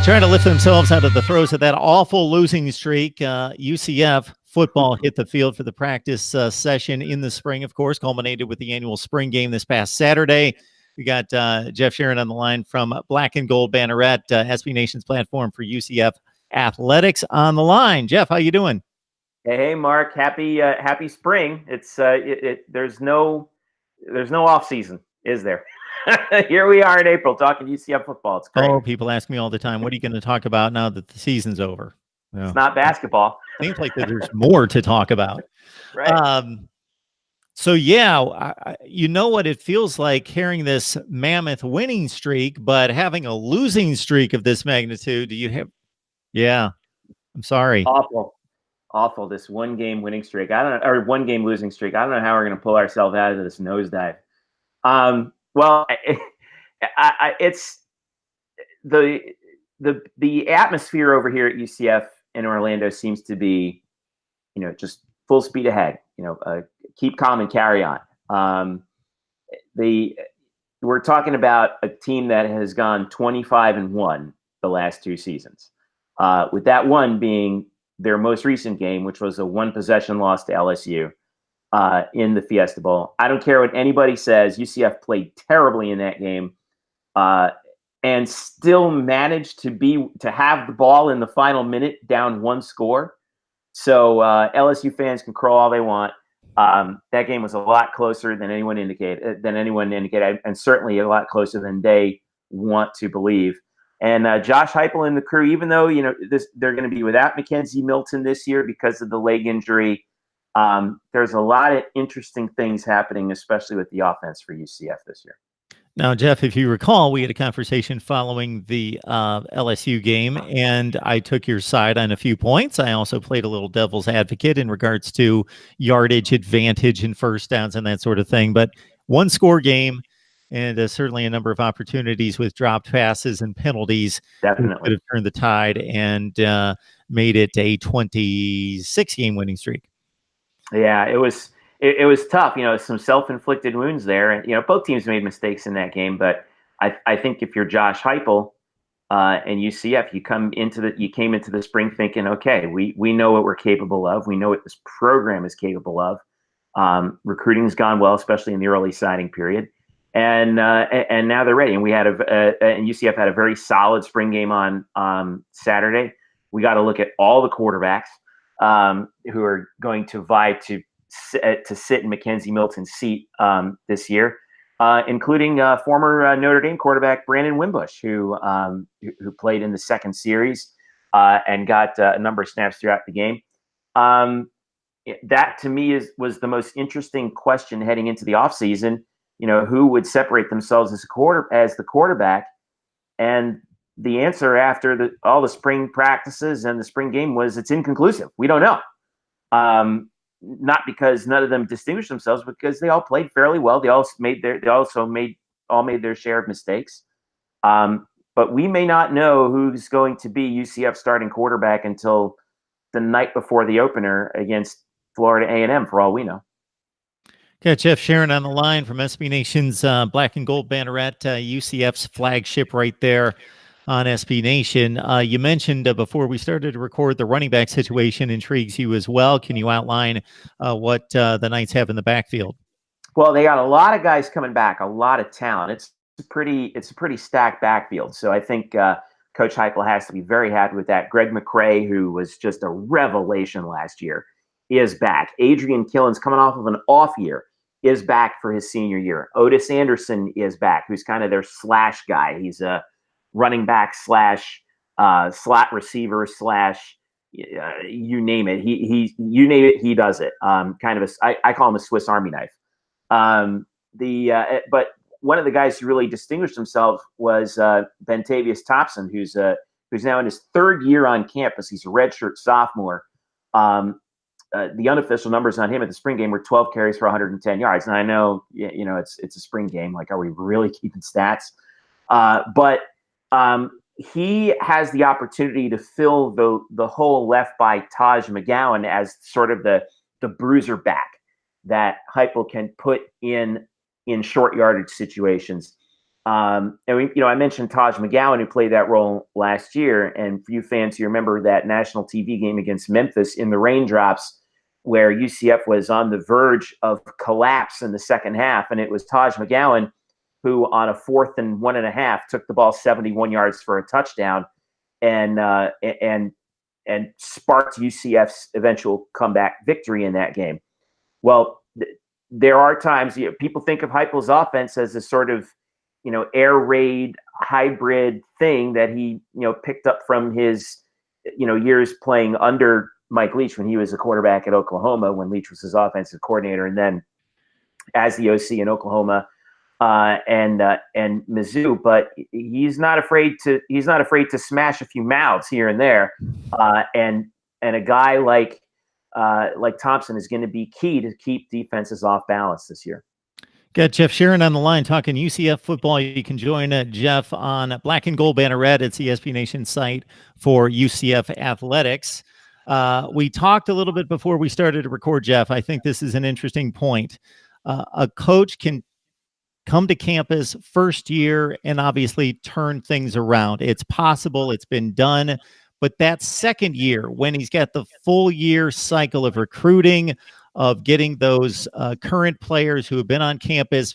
Trying to lift themselves out of the throes of that awful losing streak. UCF football hit the field for the practice session in the spring, of course, culminated with the annual spring game this past Saturday. We got Jeff Sharon on the line from Black and Gold Banneret, SB Nation's platform for UCF athletics on the line. Jeff, how you doing? Hey, Mark. Happy spring. It's there's no off season, is there? Here we are in April talking UCF football. It's great. Oh, people ask me all the time, what are you going to talk about now that the season's over? It's not basketball. Seems like there's more to talk about. Right. So yeah, you know what it feels like carrying this mammoth winning streak, but having a losing streak of this magnitude. Do you have? Yeah, I'm sorry. Awful. This one game winning streak. I don't know, or one game losing streak. I don't know how we're going to pull ourselves out of this nosedive. Well, it's the atmosphere over here at UCF in Orlando seems to be, just full speed ahead. Keep calm and carry on. We're talking about a team that has gone 25-1 the last two seasons, with that one being their most recent game, which was a one possession loss to LSU. In the Fiesta Bowl. I don't care what anybody says. UCF played terribly in that game, and still managed to have the ball in the final minute, down one score. So LSU fans can crow all they want. That game was a lot closer than anyone indicated, and certainly a lot closer than they want to believe. And Josh Heupel and the crew, even though they're going to be without Mackenzie Milton this year because of the leg injury. There's a lot of interesting things happening, especially with the offense for UCF this year. Now, Jeff, if you recall, we had a conversation following the LSU game, and I took your side on a few points. I also played a little devil's advocate in regards to yardage advantage and first downs and that sort of thing. But one score game, and certainly a number of opportunities with dropped passes and penalties Definitely could have turned the tide and made it a 26-game winning streak. Yeah, it was tough. Some self-inflicted wounds there. Both teams made mistakes in that game, but I think if you're Josh Heupel and UCF, you came into the spring thinking, okay, we know what we're capable of. We know what this program is capable of. Recruiting's gone well, especially in the early signing period, and now they're ready. And and UCF had a very solid spring game on Saturday. We got to look at all the quarterbacks who are going to vie to sit in Mackenzie Milton's seat this year, including former Notre Dame quarterback Brandon Wimbush, who played in the second series and got a number of snaps throughout the game. That to me was the most interesting question heading into the offseason. Who would separate themselves as the quarterback, and the answer after all the spring practices and the spring game was it's inconclusive. We don't know. Not because none of them distinguished themselves, because they all played fairly well. They also made their share of mistakes. But we may not know who's going to be UCF starting quarterback until the night before the opener against Florida A&M, for all we know. Got Jeff Sharon on the line from SB Nation's Black and Gold Banneret, UCF's flagship right there on SB Nation. You mentioned before we started to record the running back situation intrigues you as well. Can you outline what the Knights have in the backfield? Well, they got a lot of guys coming back, a lot of talent. It's a pretty stacked backfield. So I think Coach Heupel has to be very happy with that. Greg McCray, who was just a revelation last year, is back. Adrian Killen's coming off of an off year, is back for his senior year. Otis Anderson is back, who's kind of their slash guy. He's a running back slash slot receiver slash you name it. You name it, he does it. I call him a Swiss Army knife. But one of the guys who really distinguished himself was Bentavious Thompson, who's now in his third year on campus. He's a redshirt sophomore. The unofficial numbers on him at the spring game were 12 carries for 110 yards. And I know, it's a spring game. Like, are we really keeping stats? But he has the opportunity to fill the hole left by Taj McGowan as sort of the bruiser back that Heupel can put in short yardage situations. And I mentioned Taj McGowan, who played that role last year. And for you fans who remember that national TV game against Memphis in the raindrops, where UCF was on the verge of collapse in the second half, and it was Taj McGowan who, on a 4th and 1.5, took the ball 71 yards for a touchdown, and sparked UCF's eventual comeback victory in that game. Well, there are times people think of Heupel's offense as a sort of air raid hybrid thing that he picked up from his years playing under Mike Leach when he was a quarterback at Oklahoma, when Leach was his offensive coordinator, and then as the OC in Oklahoma and Mizzou. But he's not afraid to smash a few mouths here and there, and a guy like Thompson is going to be key to keep defenses off balance this year. Got Jeff Sharon on the line talking UCF football. You can join Jeff on Black and Gold Banner Red. It's the SB Nation site for UCF athletics. We talked a little bit before we started to record, Jeff. I think this is an interesting point. A coach can come to campus first year and obviously turn things around. It's possible. It's been done. But that second year, when he's got the full year cycle of recruiting, of getting those current players who have been on campus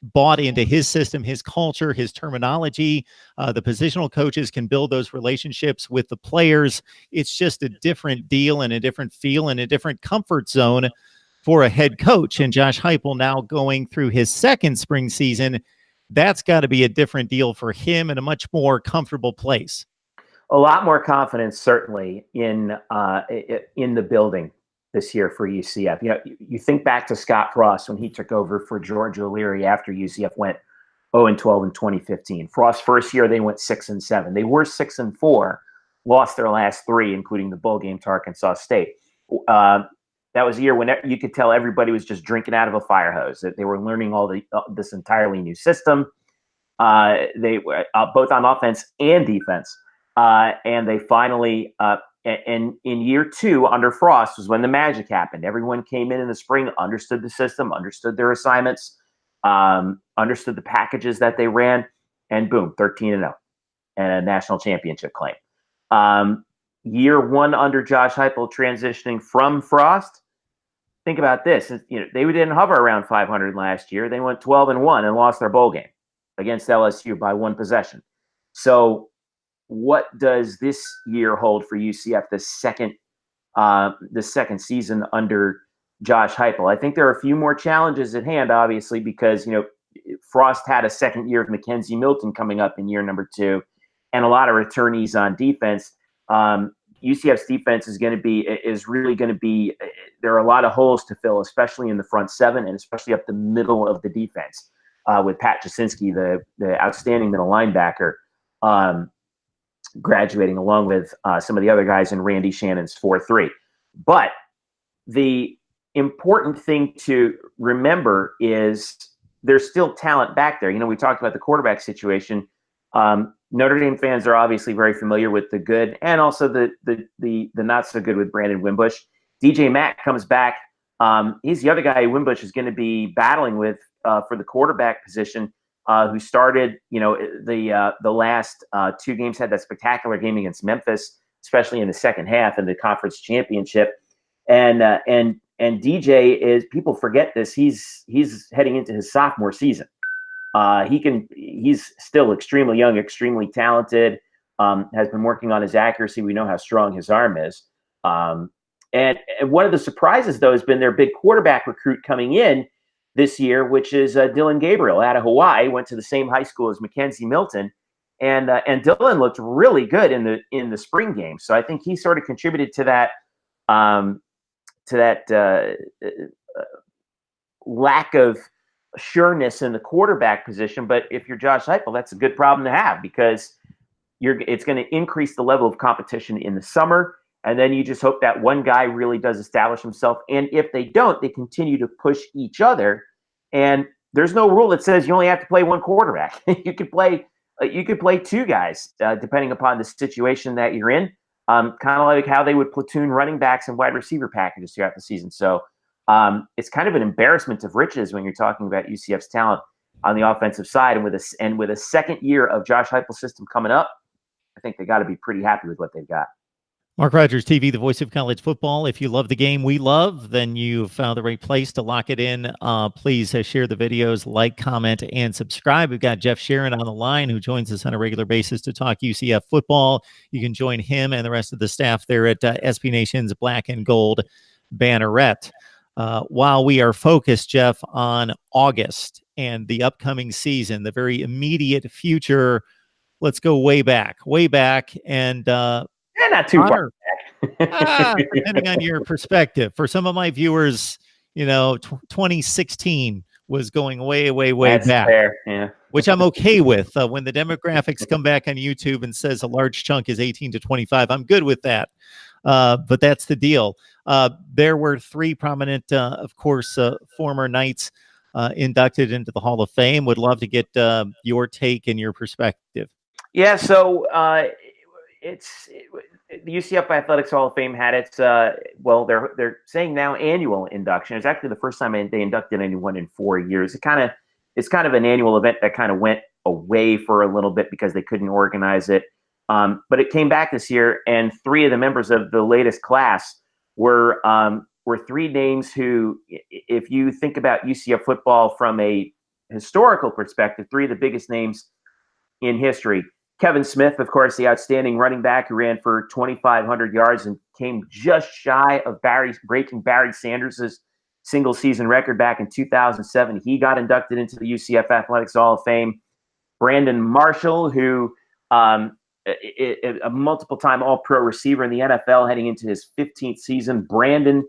bought into his system, his culture, his terminology, the positional coaches can build those relationships with the players. It's just a different deal and a different feel and a different comfort zone for a head coach. And Josh Heupel now going through his second spring season, that's got to be a different deal for him and a much more comfortable place. A lot more confidence, certainly, in the building this year for UCF. You think back to Scott Frost when he took over for George O'Leary after UCF went 0-12 in 2015. Frost's first year, they went 6-7. They were 6-4, lost their last 3, including the bowl game to Arkansas State. That was a year when you could tell everybody was just drinking out of a fire hose. That they were learning this entirely new system. They were both on offense and defense. And they finally, and in year 2 under Frost was when the magic happened. Everyone came in the spring, understood the system, understood their assignments, understood the packages that they ran, and boom, 13-0 and a national championship claim. Year 1 under Josh Heupel, transitioning from Frost. Think about this. They didn't hover around 500 last year. They went 12-1 and lost their bowl game against LSU by 1 possession. So what does this year hold for UCF, the second season under Josh Heupel? I think there are a few more challenges at hand, obviously, because Frost had a second year of Mackenzie Milton coming up in year number 2, and a lot of returnees on defense. UCF's defense is really going to be. There are a lot of holes to fill, especially in the front 7 and especially up the middle of the defense with Pat Jasinski, the outstanding middle linebacker. Graduating along with some of the other guys in Randy Shannon's 4-3. But the important thing to remember is there's still talent back there. We talked about the quarterback situation. Notre Dame fans are obviously very familiar with the good and also the not so good with Brandon Wimbush. DJ Mack comes back. He's the other guy Wimbush is going to be battling with for the quarterback position. Who started, the last 2 games, had that spectacular game against Memphis, especially in the second half in the conference championship. And DJ is, people forget this, he's heading into his sophomore season. He's still extremely young, extremely talented, has been working on his accuracy. We know how strong his arm is. And one of the surprises, though, has been their big quarterback recruit coming in this year, which is Dylan Gabriel out of Hawaii. Went to the same high school as Mackenzie Milton, and Dylan looked really good in the spring game. So I think he sort of contributed to that lack of sureness in the quarterback position. But if you're Josh Heupel, that's a good problem to have, because it's going to increase the level of competition in the summer. And then you just hope that one guy really does establish himself. And if they don't, they continue to push each other. And there's no rule that says you only have to play one quarterback. You could play 2 guys, depending upon the situation that you're in. Kind of like how they would platoon running backs and wide receiver packages throughout the season. So it's kind of an embarrassment of riches when you're talking about UCF's talent on the offensive side. And with a second year of Josh Heupel's system coming up, I think they got to be pretty happy with what they've got. Mark Rogers TV, the voice of college football. If you love the game we love, then you've found the right place to lock it in. Please share the videos, like, comment, and subscribe. We've got Jeff Sharon on the line, who joins us on a regular basis to talk UCF football. You can join him and the rest of the staff there at SB Nation's Black and Gold Banneret. While we are focused, Jeff, on August and the upcoming season, the very immediate future, let's go way back, and not too far back. Depending on your perspective. For some of my viewers, 2016 was going way That's back. Fair. Yeah. Which I'm okay with. When the demographics come back on YouTube and says a large chunk is 18 to 25, I'm good with that. But that's the deal. There were three prominent, of course, former Knights inducted into the Hall of Fame. Would love to get your take and your perspective. Yeah, so the UCF Athletics Hall of Fame had its they're saying now annual induction. It's actually the first time they inducted anyone in 4 years. It's kind of an annual event that kind of went away for a little bit because they couldn't organize it. But it came back this year, and three of the members of the latest class were three names who, if you think about UCF football from a historical perspective, three of the biggest names in history. Kevin Smith, of course, the outstanding running back who ran for 2,500 yards and came just shy of breaking Barry Sanders' single-season record back in 2007. He got inducted into the UCF Athletics Hall of Fame. Brandon Marshall, who a multiple-time All-Pro receiver in the NFL heading into his 15th season. Brandon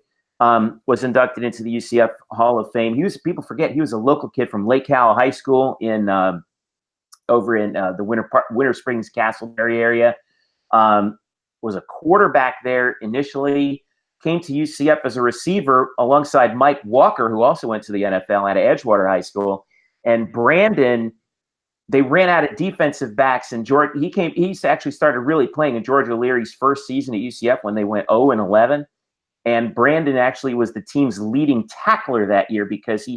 was inducted into the UCF Hall of Fame. People forget he was a local kid from Lake Howell High School over in the Winter Springs Castleberry area. Was a quarterback there initially, came to UCF as a receiver alongside Mike Walker, who also went to the NFL out of Edgewater High School. And Brandon, they ran out of defensive backs, and he actually started really playing in George O'Leary's first season at UCF when they went 0-11. And Brandon actually was the team's leading tackler that year because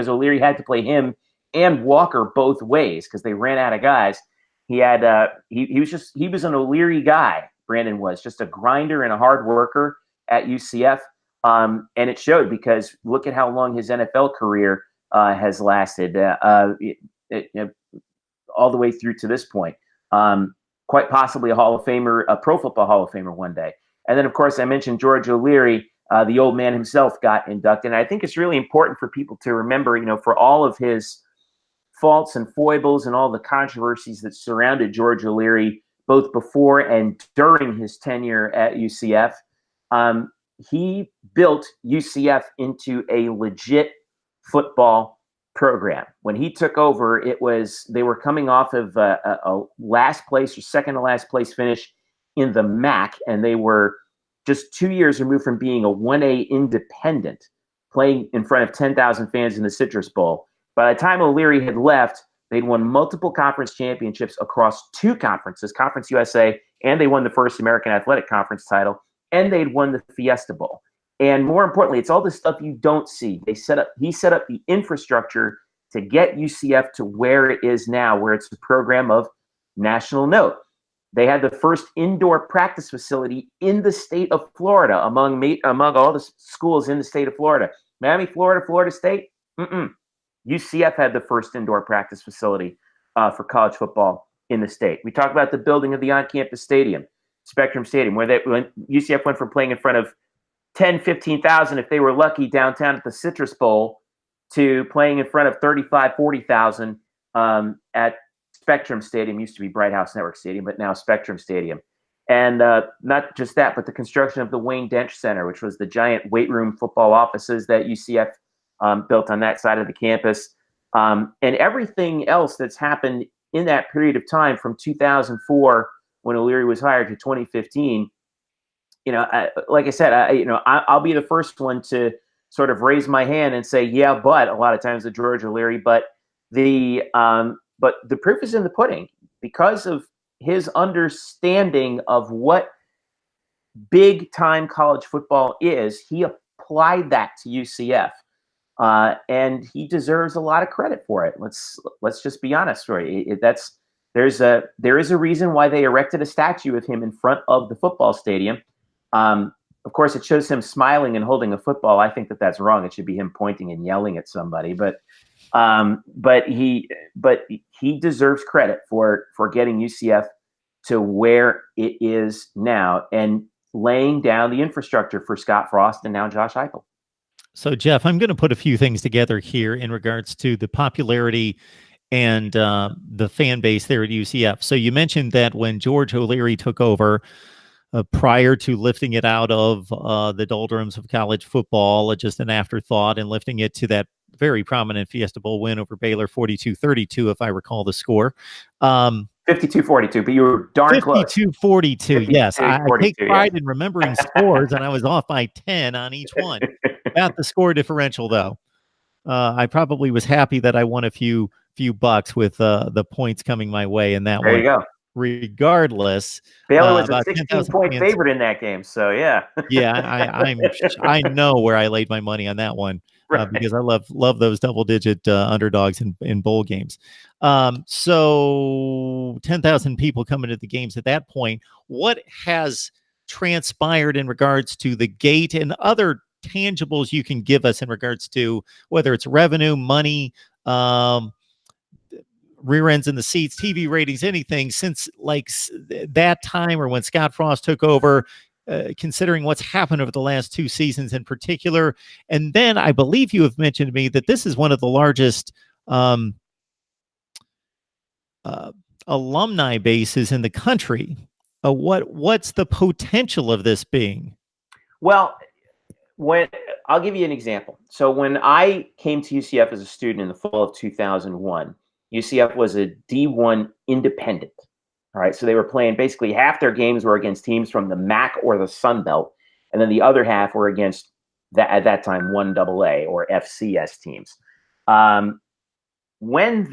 O'Leary had to play him and Walker both ways because they ran out of guys. He was an O'Leary guy. Brandon was just a grinder and a hard worker at UCF, and it showed because look at how long his NFL career has lasted, all the way through to this point. Quite possibly a Hall of Famer, a Pro Football Hall of Famer one day. And then, of course, I mentioned George O'Leary. The old man himself got inducted. And I think it's really important for people to remember, for all of his faults and foibles and all the controversies that surrounded George O'Leary, both before and during his tenure at UCF, he built UCF into a legit football program. When he took over, they were coming off of a last place or second to last place finish in the MAC, and they were just 2 years removed from being a 1A independent, playing in front of 10,000 fans in the Citrus Bowl. By the time O'Leary had left, they'd won multiple conference championships across two conferences, Conference USA, and they won the first American Athletic Conference title, and they'd won the Fiesta Bowl. And more importantly, it's all the stuff you don't see. He set up the infrastructure to get UCF to where it is now, where it's a program of national note. They had the first indoor practice facility in the state of Florida among all the schools in the state of Florida. Miami, Florida, Florida State, UCF had the first indoor practice facility for college football in the state. We talked about the building of the on-campus stadium, Spectrum Stadium, when UCF went from playing in front of 10, 15,000 if they were lucky downtown at the Citrus Bowl to playing in front of 35, 40,000 at Spectrum Stadium. Used to be Bright House Network Stadium, but now Spectrum Stadium. And not just that, but the construction of the Wayne Dench Center, which was the giant weight room football offices that UCF built on that side of the campus, and everything else that's happened in that period of time from 2004 when O'Leary was hired to 2015. Like I said, I'll be the first one to sort of raise my hand and say, yeah, but a lot of times the George O'Leary, but the proof is in the pudding because of his understanding of what big time college football is. He applied that to UCF. and he deserves a lot of credit for it. Let's just be honest, Roy. There is a reason why they erected a statue of him in front of the football stadium. Of course, it shows him smiling and holding a football. I think that's wrong. It should be him pointing and yelling at somebody. But he deserves credit for getting UCF to where it is now and laying down the infrastructure for Scott Frost and now Josh Heupel. So, Jeff, I'm going to put a few things together here in regards to the popularity and the fan base there at UCF. So you mentioned that when George O'Leary took over, prior to lifting it out of the doldrums of college football, just an afterthought, and lifting it to that very prominent Fiesta Bowl win over Baylor, 42-32, if I recall the score. 52-42, but you were darn close. 52-42, yes. I take pride in remembering scores, and I was off by 10 on each one. At the score differential, though, I probably was happy that I won a few bucks with the points coming my way in that one. There you go. Regardless, Baylor was a 16-point favorite in that game, so yeah. Yeah, I know where I laid my money on that one, right, because I love those double-digit underdogs in bowl games. So 10,000 people coming to the games at that point. What has transpired in regards to the gate and other tangibles you can give us in regards to whether it's revenue, money, rear ends in the seats, TV ratings, anything since like that time or when Scott Frost took over, considering what's happened over the last 2 seasons in particular? And then I believe you have mentioned to me that this is one of the largest alumni bases in the country. What's the potential of this being? Well, I'll give you an example. So when I came to UCF as a student in the fall of 2001, UCF was a D1 independent. All right, so they were playing basically half their games were against teams from the MAC or the Sun Belt, and then the other half were against at that time 1AA or FCS teams. When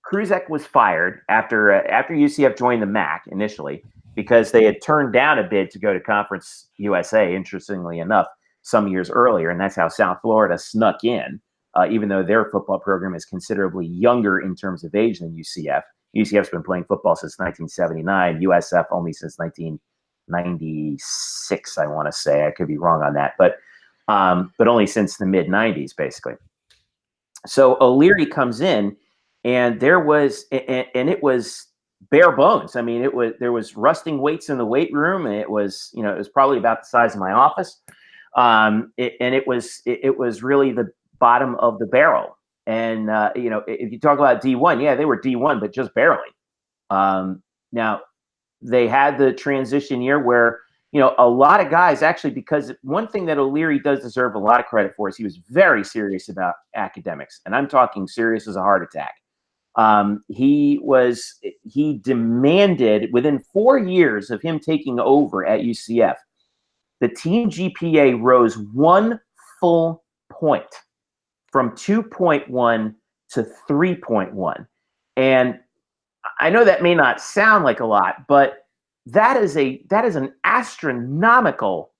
Kruzek was fired after UCF joined the MAC initially, because they had turned down a bid to go to Conference USA, interestingly enough, some years earlier, and that's how South Florida snuck in. Even though their football program is considerably younger in terms of age than UCF. UCF's been playing football since 1979, USF only since 1996, I want to say. I could be wrong on that, but only since the mid-90s, basically. So O'Leary comes in, and it was bare bones. I mean, there was rusting weights in the weight room, and it was probably about the size of my office. It was really the bottom of the barrel. And, if you talk about D1, yeah, they were D1, but just barely. Now, they had the transition year where, a lot of guys actually, because one thing that O'Leary does deserve a lot of credit for is he was very serious about academics. And I'm talking serious as a heart attack. He demanded within 4 years of him taking over at UCF, the team GPA rose 1 full point, from 2.1 to 3.1. And I know that may not sound like a lot, but that is an astronomical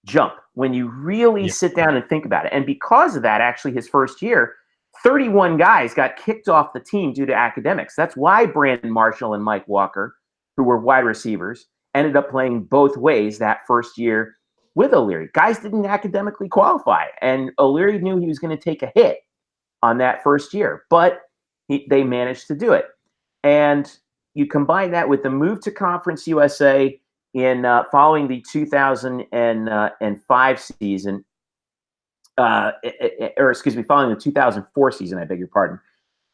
jump when you really sit down and think about it. And because of that, actually, his first year, 31 guys got kicked off the team due to academics. That's why Brandon Marshall and Mike Walker, who were wide receivers, ended up playing both ways that first year with O'Leary. Guys didn't academically qualify, and O'Leary knew he was going to take a hit on that first year, but they managed to do it. And you combine that with the move to Conference USA in following the 2005 season, following the 2004 season, I beg your pardon.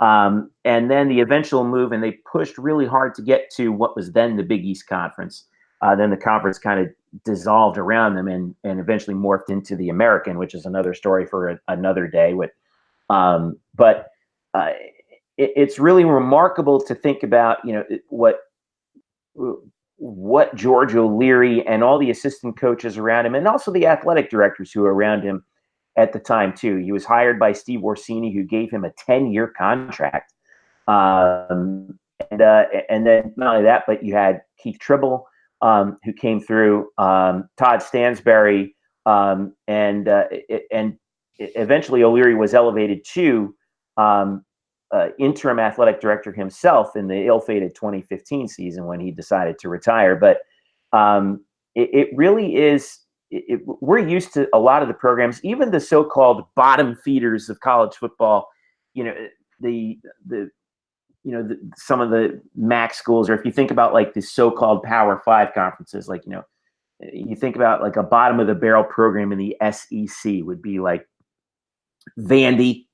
And then the eventual move, and they pushed really hard to get to what was then the Big East Conference. Then the conference kind of dissolved around them and eventually morphed into the American, which is another story for another day. It's really remarkable to think about, what George O'Leary and all the assistant coaches around him, and also the athletic directors who were around him at the time too. He was hired by Steve Orsini, who gave him a 10-year contract. And then not only that, but you had Keith Tribble, who came through, Todd Stansberry, and eventually O'Leary was elevated to interim athletic director himself in the ill-fated 2015 season when he decided to retire. But it really is. We're used to a lot of the programs, even the so-called bottom feeders of college football. You know, some of the MAC schools, or if you think about like the so-called Power Five conferences, like, you think about like a bottom of the barrel program in the SEC would be like Vandy,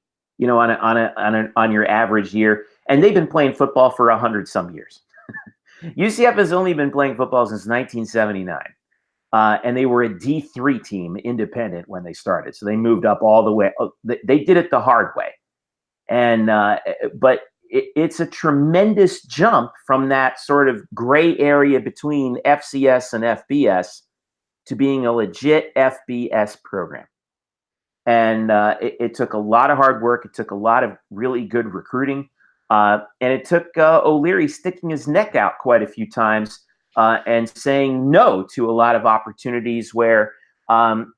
on your average year, and they've been playing football for 100 some years. UCF has only been playing football since 1979, and they were a D3 team, independent, when they started. So they moved up all the way. They did it the hard way, and but it's a tremendous jump from that sort of gray area between FCS and FBS to being a legit FBS program. And it took a lot of hard work. It took a lot of really good recruiting. And it took O'Leary sticking his neck out quite a few times and saying no to a lot of opportunities where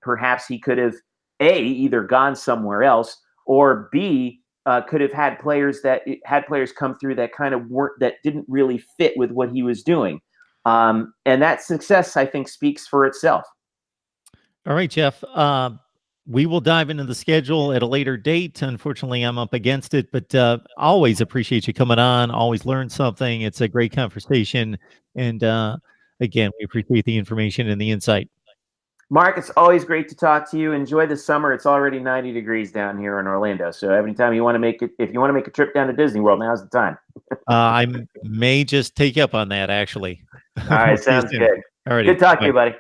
perhaps he could have, A, either gone somewhere else, or B, could have had players come through that kind of that didn't really fit with what he was doing. And that success, I think, speaks for itself. All right, Jeff. We will dive into the schedule at a later date. Unfortunately, I'm up against it, but always appreciate you coming on. Always learn something. It's a great conversation. And again, we appreciate the information and the insight. Mark, it's always great to talk to you. Enjoy the summer. It's already 90 degrees down here in Orlando. So anytime you want to make it, if you want to make a trip down to Disney World, now's the time. I may just take you up on that, actually. All right. Sounds good. All right. Good talking to you, buddy.